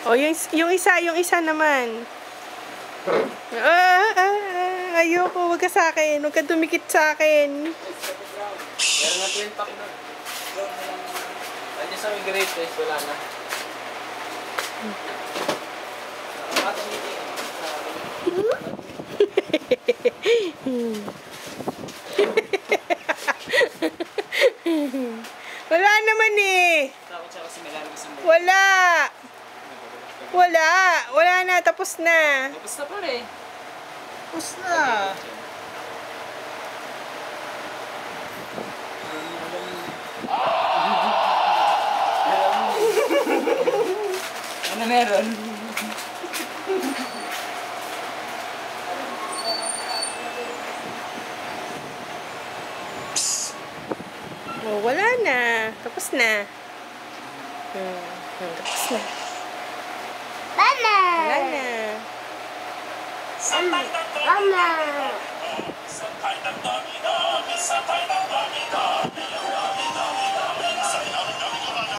O, yung isa naman. Ayoko, wag ka sa akin. Wag ka dumikit sa akin. Meron na 12 pack na. Andiyan sa may grade test, wala na. Wala naman eh. Takot siya kasi malalim sa mga. Wala na, tapos na. Tapos na pala eh. Tapos na. Ano meron? Oh, wala na. Tapos na. Tapos na. Mama! Wala na. Mama!